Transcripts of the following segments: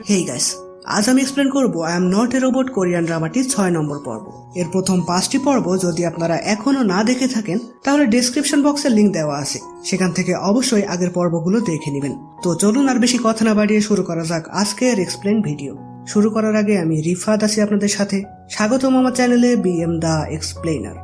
Hey guys, আজ আমি explain করব I am not a robot Korean ড্রামাটির 6 নম্বর পর্ব। এর প্রথম 5টি পর্ব যদি আপনারা এখনো না দেখে থাকেন তাহলে ডেসক্রিপশন বক্সে লিংক দেওয়া আছে, সেখান থেকে অবশ্যই আগের পর্বগুলো দেখে নেবেন। তো চলুন আর বেশি কথা না বাড়িয়ে শুরু করা যাক আজকের এক্সপ্লেন ভিডিও। শুরু করার আগে আমি রিফাত আছি আপনাদের সাথে, স্বাগতম আমার চ্যানেলে বিএম দা এক্সপ্লেনার।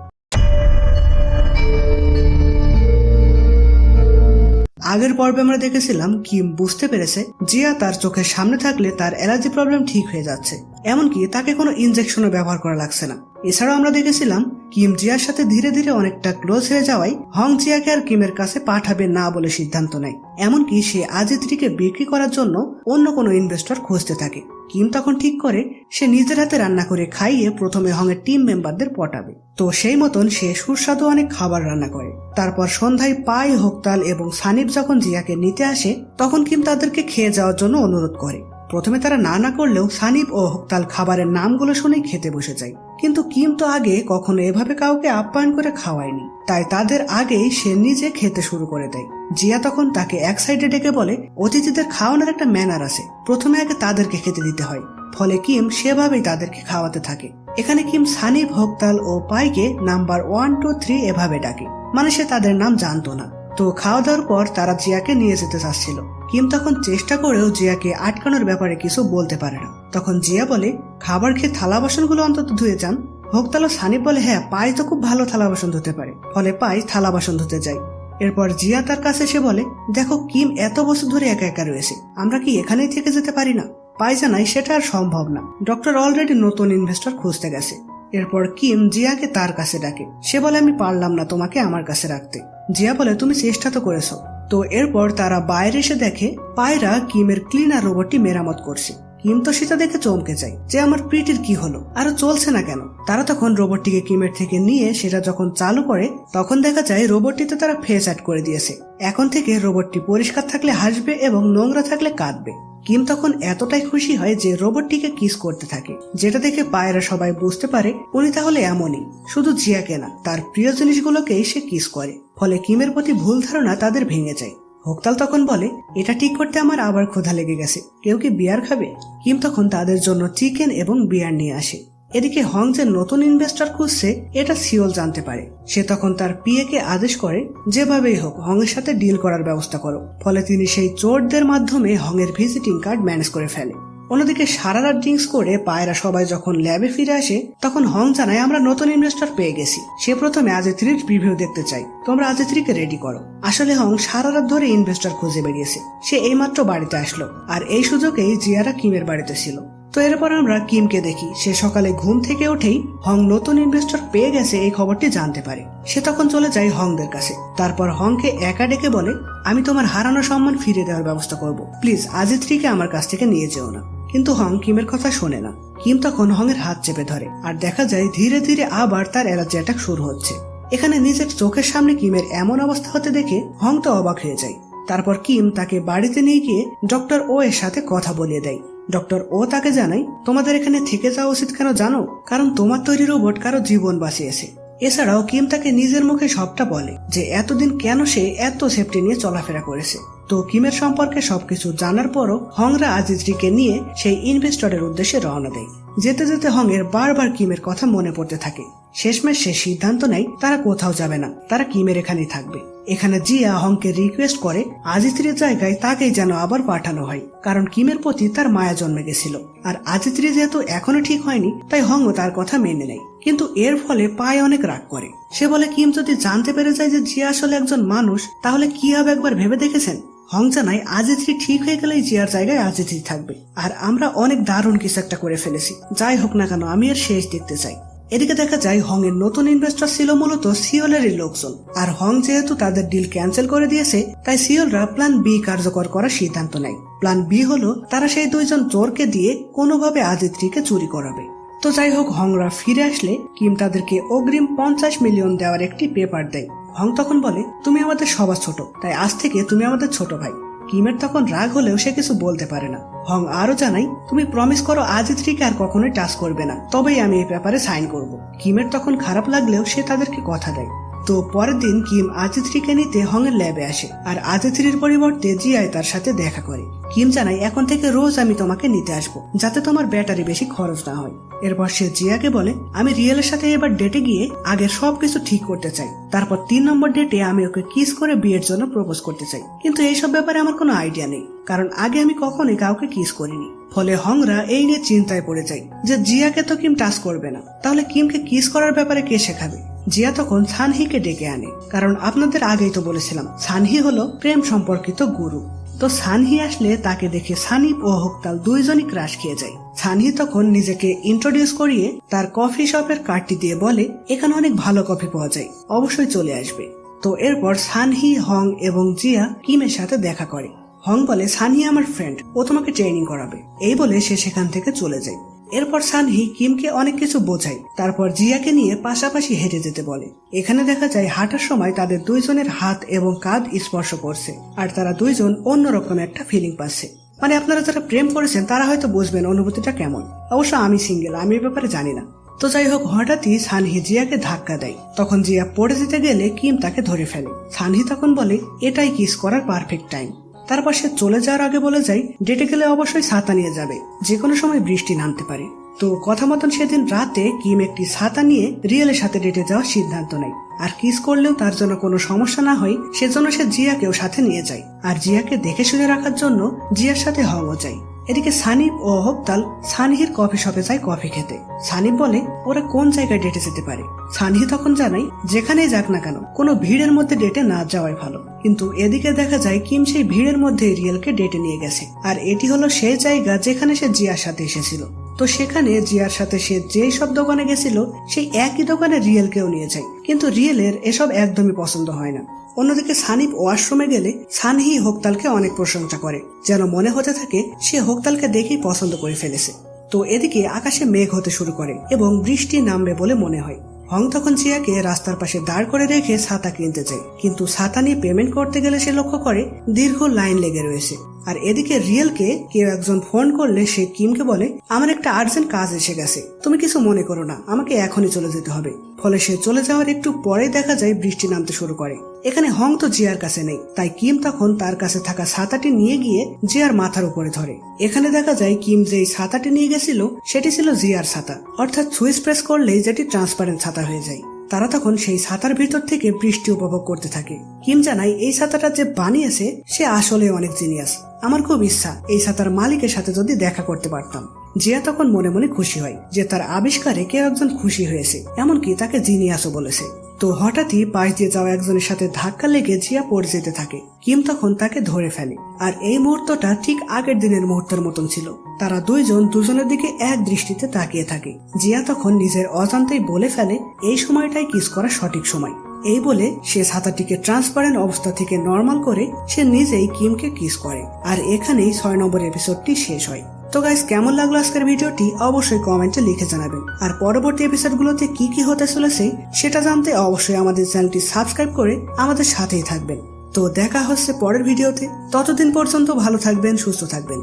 আগের পর্বে আমরা দেখেছিলাম কিম বুঝতে পেরেছে জিয়া তার চোখের সামনে থাকলে তার অ্যালার্জি প্রবলেম ঠিক হয়ে যাচ্ছে, এমনকি তাকে কোনো ইনজেকশনও ব্যবহার করা লাগছে না। এছাড়াও আমরা দেখেছিলাম কিম জিয়ার সাথে ধীরে ধীরে অনেকটা ক্লোজ হয়ে যাওয়ায় হং জিয়াকে আর কিমের কাছে পাঠাবে না বলে সিদ্ধান্ত নেয়, এমনকি সে আজিত্রীকে বিক্রি করার জন্য অন্য কোনো ইনভেস্টর খুঁজতে থাকে। কিম তখন ঠিক করে সে নিজের হাতে রান্না করে খাইয়ে প্রথমে হংয়ের টিম মেম্বারদের পটাবে। তো সেই মতন সে সুস্বাদু অনেক খাবার রান্না করে। তারপর সন্ধ্যায় পাই, হোকতাল এবং সানিব যখন জিয়াকে নিতে আসে তখন কিম তাদেরকে খেয়ে যাওয়ার জন্য অনুরোধ করে। প্রথমে তারা না করলেও সানিব ও হোকতাল খাবারের নামগুলো শুনেই খেতে বসে যায়, কিন্তু কিম তো আগে কখনো এভাবে কাউকে আপ্যায়ন করে খাওয়ায়নি, তাই তাদের আগেই সে নিজে খেতে শুরু করে দেয়। জিয়া তখন তাকে এক সাইডে ডেকে বলে অতিথিদের খাওয়ানোর একটা ম্যানার আছে, প্রথমে আগে তাদেরকে খেতে দিতে হয়। ফলে কিম সেভাবেই তাদেরকে খাওয়াতে থাকে। এখানে কিম সানিব, হোকতাল ও পাইকে নাম্বার 1, 2, 3 এভাবে ডাকে, মানে সে তাদের নাম জানতো না। তো খাওয়া দাওয়ার পর তারা জিয়াকে নিয়ে যেতে চাচ্ছিল। কিম তখন চেষ্টা করেও জিয়াকে আটকানোর ব্যাপারে কিছু বলতে পারে না। তখন জিয়া বলে খাবার খেয়ে থালা বাসনগুলো অন্তত ধুয়ে যান। হোকতাল ও সানিব বলে হ্যাঁ, পাই তো খুব ভালো থালা বাসন ধুতে পারে। ফলে পাই থালা বাসন ধুতে যায়। এরপর জিয়া তার কাছে এসে বলে দেখো কিম এত বছর ধরে একা একা রয়েছে, আমরা কি এখানেই থেকে যেতে পারি না? পাই জানাই সেটা আর সম্ভব না, ডক্টর অলরেডি নতুন ইনভেস্টর খুঁজতে গেছে। এরপর কিম জিয়াকে তার কাছে ডাকে। সে বলে আমি পারলাম না তোমাকে আমার কাছে রাখতে। জিয়া বলে তুমি চেষ্টা তো করেছো। তো এরপর তারা বাইরে এসে দেখে পায়রা কিমের ক্লিনার রোবটটি মেরামত করছে। কিম তো সেটা দেখে চমকে যায় যে আমার প্রিটির কি হলো, আরো চলছে না কেন। তারা তখন রোবটটিকে কিমের থেকে নিয়ে সেটা যখন চালু করে তখন দেখা যায় রোবটটিতে তারা ফেস অ্যাড করে দিয়েছে। এখন থেকে রোবটটি পরিষ্কার থাকলে হাসবে এবং নোংরা থাকলে কাঁদবে। কিম তখন এতটাই খুশি হয় যে রোবটটিকে কিস করতে থাকে, যেটা দেখে পায়রা সবাই বুঝতে পারে উনি তাহলে এমনই, শুধু জিয়াকে না তার প্রিয় জিনিসগুলোকেই সে কিস করে। ফলে কিমের প্রতি ভুল ধারণা তাদের ভেঙে যায়। হোকতাল তখন বলে এটা ঠিক করতে আমার আবার ক্ষুধা লেগে গেছে, কেউ কি বিয়ার খাবে? কিম তখন তাদের জন্য চিকেন এবং বিয়ার নিয়ে আসে। এদিকে হং যে নতুন ইনভেস্টর খুঁজছে এটা সিওল জানতে পারে। সে তখন তার পিএ কে আদেশ করে যেভাবেই হোক হং এর সাথে ডিল করার ব্যবস্থা করো। ফলে তিনি সেই চোরদের মাধ্যমে হং এর ভিজিটিং কার্ড ম্যানেজ করে ফেলে। অন্যদিকে সারা রাত ড্রিঙ্কস করে পায়রা সবাই যখন ল্যাবে ফিরে আসে তখন হং জানায় আমরা নতুন ইনভেস্টর পেয়ে গেছি। সে প্রথমে আজিত্রীর প্রিভিউ দেখতে চাই, তোমরা আজিত্রীকে রেডি করো। আসলে হং সারা রাত ধরে ইনভেস্টর খুঁজে বেরিয়েছে, সে এইমাত্র বাড়িতে আসলো আর এই সুযোগেই জিয়ারা কিমের বাড়িতে ছিল। তো এরপর আমরা কিমকে দেখি সে সকালে ঘুম থেকে উঠেই হং নতুন ইনভেস্টর পেয়ে গেছে এই খবরটি জানতে পারে। সে তখন চলে যায় হংদের কাছে। তারপর হংকে একা ডেকে বলে আমি তোমার হারানো সম্মান ফিরে দেওয়ার ব্যবস্থা করব, প্লিজ আজিত্রীকে আমার কাছ থেকে নিয়ে যেও না। কিন্তু হং কিমের কথা শোনে না। কিম তখন হংয়ের হাত চেপে ধরে আর দেখা যায় ধীরে ধীরে আবার তার অ্যালার্জি অ্যাটাক শুরু হচ্ছে। এখানে নিজের চোখের সামনে কিমের এমন অবস্থা হতে দেখে হং তো অবাক হয়ে যায়। তারপর কিম তাকে বাড়িতে নিয়ে গিয়ে ডক্টর ও এর সাথে কথা বলিয়ে দেয়। ডক্টর ও তাকে জানায় তোমাদের এখানে থেকে যাওয়া উচিত কেন জানো, কারণ তোমার তৈরি রোবট কারো জীবন বাঁচিয়েছে। এছাড়াও কিম তাকে নিজের মুখে সবটা বলে যে এতদিন কেন সে এত সেফটি নিয়ে চলাফেরা করেছে। তো কিমের সম্পর্কে সবকিছু জানার পরও হংরা আজিত্রীকে নিয়ে সেই ইনভেস্টরের উদ্দেশ্যে রওনা দেয়। যেতে যেতে হংয়ের বারবার কিমের কথা মনে পড়তে থাকে। শেষমেশ সে সিদ্ধান্ত নেয় তারা কোথাও যাবে না, তারা কিমের এখানেই থাকবে। এখানে জিয়া হংকে রিকোয়েস্ট করে আজিত্রীর জায়গায় তাকেই যেন আবার পাঠানো হয়, কারণ কিমের প্রতি তার মায়া জন্মে গেছিল। আর আজিত্রী যেহেতু এখনো ঠিক হয়নি তাই হংও তার কথা মেনে নেয়। কিন্তু এর ফলে পায় অনেক রাগ করে। সে বলে কিম যদি জানতে পেরে যায় যে জিয়া আসলে একজন মানুষ তাহলে কি হবে একবার ভেবে দেখেছেন? হং জানায় আজিত্রী ঠিক হয়ে গেলেই জিয়ার জায়গায় আজিত্রী থাকবে, আর আমরা অনেক দারুণ কিছু একটা করে ফেলেছি। যাই হোক না কেন আমি এর শেষ দেখতে চাই। এদিকে দেখা যায় হং এর নতুন ইনভেস্টর ছিল মূলত সিওলেরই লোকজন, আর হং যেহেতু তাদের ডিল ক্যান্সেল করে দিয়েছে তাই সিওলরা প্ল্যান বি কার্যকর করার সিদ্ধান্ত নেয়। প্ল্যান বি হলো তারা সেই দুইজন চোরকে দিয়ে কোনোভাবে আজিত্রীকে চুরি করাবে। তো যাই হোক হংরা ফিরে আসলে কিম তাদেরকে অগ্রিম 50 মিলিয়ন দেওয়ার একটি পেপার দেয়। হং তখন বলে তুমি আমাদের সবার ছোট, তাই আজ থেকে তুমি আমাদের ছোট ভাই। কিমের তখন রাগ হলেও সে কিছু বলতে পারে না। হং আরো জানাই তুমি প্রমিস করো আজিত্রীকে আর কখনোই টাচ করবে না, তবেই আমি এই ব্যাপারে সাইন করব। কিমের তখন খারাপ লাগলেও সে তাদেরকে কথা দেয়। তো পরের দিন কিম আদিত্রিকে নিতে হংয়ের ল্যাবে আসে আর আদিত্রির পরিবর্তে জিয়াই তার সাথে দেখা করে। কিম জানায় এখন থেকে রোজ আমি তোমাকে নিতে আসবো যাতে তোমার ব্যাটারি বেশি খরচ না হয়। এরপর সে জিয়াকে বলে আমি রিয়েলের সাথে এবার ডেটে গিয়ে আগের সবকিছু ঠিক করতে চাই, তারপর 3 নম্বর ডেটে আমি ওকে কিস করে বিয়ের জন্য প্রপোজ করতে চাই। কিন্তু এইসব ব্যাপারে আমার কোনো আইডিয়া নেই, কারণ আগে আমি কখনোই কাউকে কিস করিনি। ফলে হংরা এই নিয়ে চিন্তায় পড়ে যায় যে জিয়াকে তো কিম টাচ করবে না, তাহলে কিমকে কিস করার ব্যাপারে কে শেখাবে। জিয়া তখন সানহিকে ডেকে আনে, কারণ আপনাদের আগেই তো বলেছিলাম সানহি হলো প্রেম সম্পর্কিত গুরু। তো সানহি আসলে তাকে দেখে সানিপ ও হকতাল দুইজনই ক্রাশ খেয়ে যায়। সানহি তখন নিজেকে ইন্ট্রোডিউস করিয়ে তার কফি শপের কার্ডটি দিয়ে বলে এখানে অনেক ভালো কফি পাওয়া যায়, অবশ্যই চলে আসবে। তো এরপর সানহি, হং এবং জিয়া কিমের সাথে দেখা করে। হং বলে সানহি আমার ফ্রেন্ড, ও তোমাকে ট্রেনিং করাবে, এই বলে সে সেখান থেকে চলে যায়। এরপর সানহি কিমকে অনেক কিছু বোঝায়, তারপর জিয়াকে নিয়ে পাশাপাশি হেঁটে যেতে বলে। এখানে দেখা যায় হাঁটার সময় তাদের দুইজনের হাত এবং কাঁধ স্পর্শ করছে আর তারা দুইজন অন্যরকম একটা ফিলিং পাচ্ছে। মানে আপনারা যারা প্রেম করেছেন তারা হয়তো বুঝবেন অনুভূতিটা কেমন। অবশ্য আমি সিঙ্গেল, আমি এই ব্যাপারে জানি না। তো যাই হোক, হঠাৎই সানহি জিয়াকে ধাক্কা দেয়। তখন জিয়া পড়ে যেতে গেলে কিম তাকে ধরে ফেলে। সানহি তখন বলে এটাই কিস করার পারফেক্ট টাইম। তারপর সে চলে যাওয়ার আগে বলে যায় ডেটে গেলে অবশ্যই ছাতা নিয়ে যাবে, যে কোনো সময় বৃষ্টি নামতে পারে। তো কথা মতন সেদিন রাতে কিম একটি ছাতা নিয়ে রিয়েলের সাথে ডেটে যাওয়ার সিদ্ধান্ত নেয়। আর কিস করলেও তার জন্য কোনো সমস্যা না হয় সেজন্য সে জিয়াকেও সাথে নিয়ে যায়। আর জিয়াকে দেখে শুনে রাখার জন্য জিয়ার সাথে হংও যায়। এদিকে সানিপ ও হকতাল সানহির কফি শপে যায় কফি খেতে। সানিপ বলে ওরা কোন জায়গায় ডেটে যেতে পারে। সানহি তখন জানায় যেখানেই যাক না কেন কোনো ভিড়ের মধ্যে ডেটে না যাওয়াই ভালো। কিন্তু এদিকে দেখা যায় কিম সেই ভিড়ের মধ্যে রিয়েলকে ডেটে নিয়ে গেছে। আর এটি হলো সেই জায়গা যেখানে সে জিয়ার সাথে এসেছিল। তো সেখানে জিয়ার সাথে সে যেই সব দোকানে গেছিল সেই একই দোকানে রিয়েলকেও নিয়ে যায়, কিন্তু রিয়েলের এসব একদমই পছন্দ হয় না। অন্যদিকে সানিপ ওয়াশরুমে গেলে সানহি হকতালকে অনেক প্রশংসা করে, যেন মনে হতে থাকে সে হকতালকে দেখেই পছন্দ করে ফেলেছে। তো এদিকে আকাশে মেঘ হতে শুরু করে এবং বৃষ্টি নামবে বলে মনে হয়। হং তখন জিয়াকে রাস্তার পাশে দাঁড় করে রেখে ছাতা কিনতে চায়, কিন্তু ছাতা নিয়ে পেমেন্ট করতে গেলে সে লক্ষ্য করে দীর্ঘ লাইন লেগে রয়েছে। আর এদিকে রিয়েলকে কেউ একজন ফোন করলে সে কিমকে বলে আমার একটা আর্জেন্ট কাজ এসে গেছে, তুমি কিছু মনে করো না, আমাকে এখনই চলে যেতে হবে। ফলে সে চলে যাওয়ার একটু পরে দেখা যায় বৃষ্টি নামতে শুরু করে। এখানে হং তো জিয়ার কাছে নেই, তাই কিম তখন তার কাছে থাকা ছাতাটি নিয়ে গিয়ে জিয়ার মাথার উপরে ধরে। এখানে দেখা যায় কিম যেই ছাতাটি নিয়ে গেছিল সেটি ছিল জিয়ার ছাতা, অর্থাৎ সুইচ প্রেস করলেই যেটি ট্রান্সপারেন্ট ছাতা হয়ে যায়। তারা তখন সেই ছাতার ভিতর থেকে বৃষ্টি উপভোগ করতে থাকে। কিম জানায় এই ছাতাটা যে বানিয়েছে সে আসলে অনেক জিনিয়াস, আমার খুব ইচ্ছা এই ছাতার মালিকের সাথে যদি দেখা করতে পারতাম। জিয়া তখন মনে মনে খুশি হয় যে তার আবিষ্কারে কেউ একজন খুশি হয়েছে, এমনকি তাকে জিনিয়াসও বলেছে। তো হঠাৎই পাশ দিয়ে যাওয়া একজনের সাথে ধাক্কা লেগে জিয়া পড়ে যেতে থাকে। কিম তখন তাকে ধরে ফেলে। আর এই মুহূর্তটা ঠিক আগের দিনের মুহূর্তের মতন ছিল। তারা দুইজন দুজনের দিকে এক দৃষ্টিতে তাকিয়ে থাকে। জিয়া তখন নিজের অজান্তেই বলে ফেলে এই সময়টাই কিস করা সঠিক সময়। এই বলে সে ছাতাটিকে ট্রান্সপারেন্ট অবস্থা থেকে নর্মাল করে সে নিজেই কিমকে কিস করে। আর এখানেই 6 নম্বর এপিসোডটি শেষ হয়। তো গাইস, কেমন লাগলো আজকের ভিডিওটি অবশ্যই কমেন্টে লিখে জানাবেন। আর পরবর্তী এপিসোডগুলোতে কি কি হতে চলেছে সেটা জানতে অবশ্যই আমাদের চ্যানেলটি সাবস্ক্রাইব করে আমাদের সাথেই থাকবেন। তো দেখা হচ্ছে পরের ভিডিওতে, ততদিন পর্যন্ত ভালো থাকবেন, সুস্থ থাকবেন,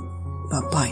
বাই।